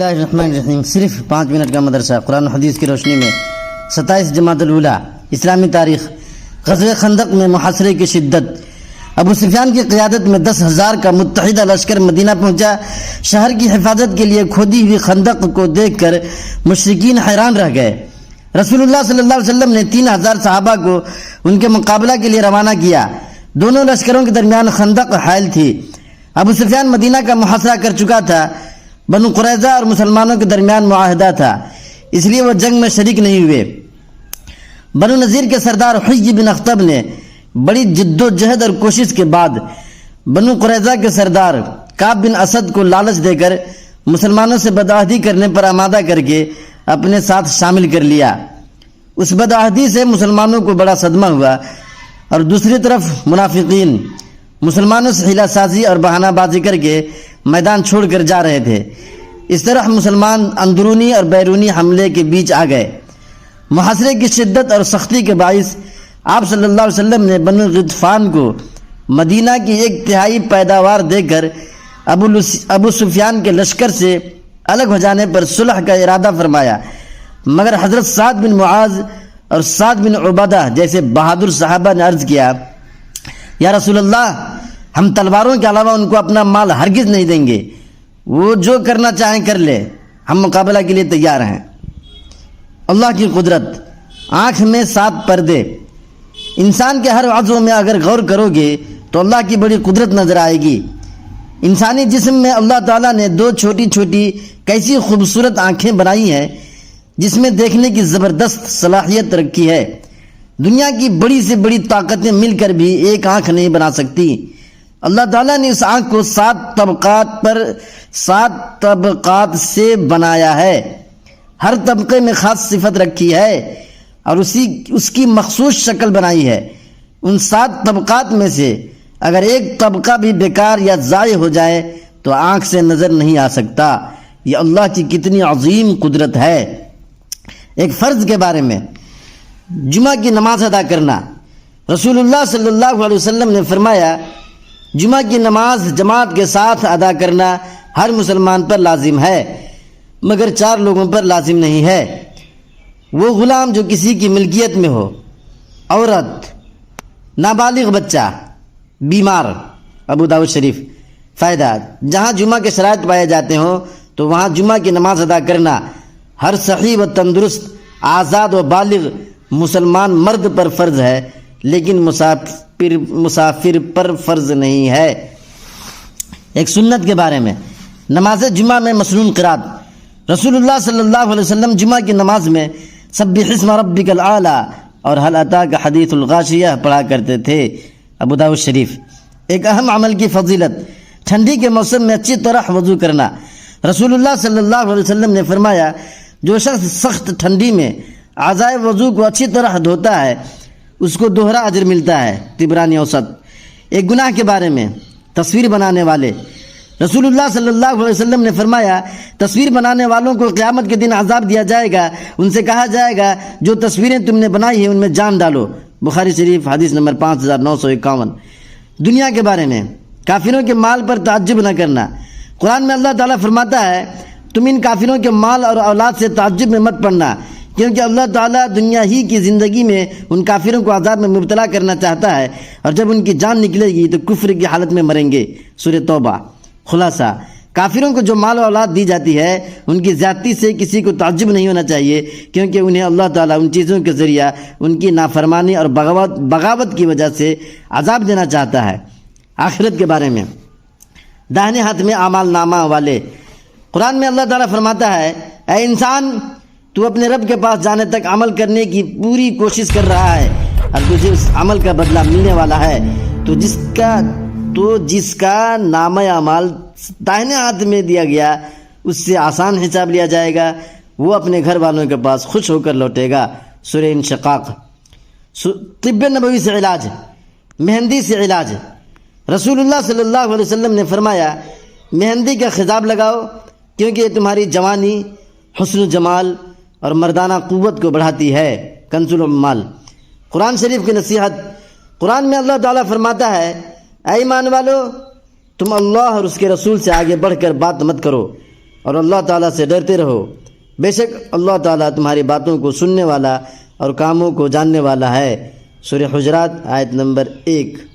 اللہ الرحمن الرحیم۔ صرف 5 منٹ کا مدرسہ قرآن و حدیث کی روشنی میں 27 جمادی الاولیٰ اسلامی تاریخ۔ غزوہ خندق میں محاصرے کی شدت۔ ابو سفیان کی قیادت میں 10,000 کا متحدہ لشکر مدینہ پہنچا۔ شہر کی حفاظت کے لیے کھودی ہوئی خندق کو دیکھ کر مشرکین حیران رہ گئے۔ رسول اللہ صلی اللہ علیہ وسلم نے 3,000 صحابہ کو ان کے مقابلہ کے لیے روانہ کیا۔ دونوں لشکروں کے درمیان خندق حائل تھی۔ ابو سفیان مدینہ کا محاصرہ کر چکا تھا۔ بنو قریظہ اور مسلمانوں کے درمیان معاہدہ تھا، اس لیے وہ جنگ میں شریک نہیں ہوئے۔ بنو نذیر کے سردار حی بن اخطب نے بڑی جد و جہد اور کوشش کے بعد بنو قریظہ کے سردار کعب بن اسد کو لالچ دے کر مسلمانوں سے بدعہدی کرنے پر آمادہ کر کے اپنے ساتھ شامل کر لیا۔ اس بدعہدی سے مسلمانوں کو بڑا صدمہ ہوا، اور دوسری طرف منافقین مسلمانوں سے حیلہ سازی اور بہانہ بازی کر کے میدان چھوڑ کر جا رہے تھے۔ اس طرح مسلمان اندرونی اور بیرونی حملے کے بیچ آ گئے۔ محاصرے کی شدت اور سختی کے باعث آپ صلی اللہ علیہ وسلم نے بنو غطفان کو مدینہ کی 1/3 پیداوار دے کر ابو سفیان کے لشکر سے الگ ہو جانے پر صلح کا ارادہ فرمایا، مگر حضرت سعد بن معاذ اور سعد بن عبادہ جیسے بہادر صحابہ نے عرض کیا، یا رسول اللہ، ہم تلواروں کے علاوہ ان کو اپنا مال ہرگز نہیں دیں گے، وہ جو کرنا چاہیں کر لے، ہم مقابلہ کے لیے تیار ہیں۔ اللہ کی قدرت۔ آنکھ میں 7 پردے۔ انسان کے ہر عضو میں اگر غور کرو گے تو اللہ کی بڑی قدرت نظر آئے گی۔ انسانی جسم میں اللہ تعالیٰ نے 2 چھوٹی چھوٹی کیسی خوبصورت آنکھیں بنائی ہیں جس میں دیکھنے کی زبردست صلاحیت رکھی ہے۔ دنیا کی بڑی سے بڑی طاقتیں مل کر بھی ایک آنکھ نہیں بنا سکتی۔ اللہ تعالیٰ نے اس آنکھ کو 7 طبقات سے بنایا ہے۔ ہر طبقے میں خاص صفت رکھی ہے اور اس کی مخصوص شکل بنائی ہے۔ ان 7 طبقات میں سے اگر ایک طبقہ بھی بیکار یا ضائع ہو جائے تو آنکھ سے نظر نہیں آ سکتا۔ یہ اللہ کی کتنی عظیم قدرت ہے۔ ایک فرض کے بارے میں، جمعہ کی نماز ادا کرنا۔ رسول اللہ صلی اللہ علیہ وسلم نے فرمایا، جمعہ کی نماز جماعت کے ساتھ ادا کرنا ہر مسلمان پر لازم ہے، مگر 4 لوگوں پر لازم نہیں ہے۔ وہ غلام جو کسی کی ملکیت میں ہو، عورت، نابالغ بچہ، بیمار۔ ابو داؤد شریف۔ فائدہ: جہاں جمعہ کے شرائط پائے جاتے ہوں تو وہاں جمعہ کی نماز ادا کرنا ہر صحیح و تندرست، آزاد و بالغ مسلمان مرد پر فرض ہے، لیکن مسافر پر فرض نہیں ہے۔ ایک سنت کے بارے میں، نماز جمعہ میں مسنون قرات۔ رسول اللہ صلی اللہ علیہ وسلم جمعہ کی نماز میں سبح اسم ربک الاعلی اور هل اتاک حدیث الغاشیہ پڑھا کرتے تھے۔ ابو داؤد شریف۔ ایک اہم عمل کی فضیلت، ٹھنڈی کے موسم میں اچھی طرح وضو کرنا۔ رسول اللہ صلی اللہ علیہ وسلم نے فرمایا، جو شخص سخت ٹھنڈی میں اعضائے وضو کو اچھی طرح دھوتا ہے اس کو دوہرا اجر ملتا ہے۔ طبرانی اوسط۔ ایک گناہ کے بارے میں، تصویر بنانے والے۔ رسول اللہ صلی اللہ علیہ وسلم نے فرمایا، تصویر بنانے والوں کو قیامت کے دن عذاب دیا جائے گا۔ ان سے کہا جائے گا، جو تصویریں تم نے بنائی ہیں ان میں جان ڈالو۔ بخاری شریف، حدیث نمبر 5951۔ دنیا کے بارے میں، کافروں کے مال پر تعجب نہ کرنا۔ قرآن میں اللہ تعالیٰ فرماتا ہے، تم ان کافروں کے مال اور اولاد سے تعجب میں مت پڑنا، کیونکہ اللہ تعالیٰ دنیا ہی کی زندگی میں ان کافروں کو عذاب میں مبتلا کرنا چاہتا ہے، اور جب ان کی جان نکلے گی تو کفر کی حالت میں مریں گے۔ سورہ توبہ۔ خلاصہ: کافروں کو جو مال و اولاد دی جاتی ہے ان کی زیادتی سے کسی کو تعجب نہیں ہونا چاہیے، کیونکہ انہیں اللہ تعالیٰ ان چیزوں کے ذریعہ ان کی نافرمانی اور بغاوت کی وجہ سے عذاب دینا چاہتا ہے۔ آخرت کے بارے میں، داہنے ہاتھ میں اعمال نامہ والے۔ قرآن میں اللہ تعالیٰ فرماتا ہے، اے انسان، تو اپنے رب کے پاس جانے تک عمل کرنے کی پوری کوشش کر رہا ہے اور تجھے اس عمل کا بدلہ ملنے والا ہے۔ تو جس کا نامہ اعمال داہنے ہاتھ میں دیا گیا اس سے آسان حساب لیا جائے گا، وہ اپنے گھر والوں کے پاس خوش ہو کر لوٹے گا۔ سورہ انشقاق۔ طب نبوی سے علاج، مہندی سے علاج۔ رسول اللہ صلی اللہ علیہ وسلم نے فرمایا، مہندی کا خضاب لگاؤ کیونکہ یہ تمہاری جوانی، حسن و جمال اور مردانہ قوت کو بڑھاتی ہے۔ کنز العمال۔ قرآن شریف کی نصیحت۔ قرآن میں اللہ تعالیٰ فرماتا ہے، اے ایمان والو، تم اللہ اور اس کے رسول سے آگے بڑھ کر بات مت کرو، اور اللہ تعالیٰ سے ڈرتے رہو، بے شک اللہ تعالیٰ تمہاری باتوں کو سننے والا اور کاموں کو جاننے والا ہے۔ سورہ حجرات آیت نمبر 1۔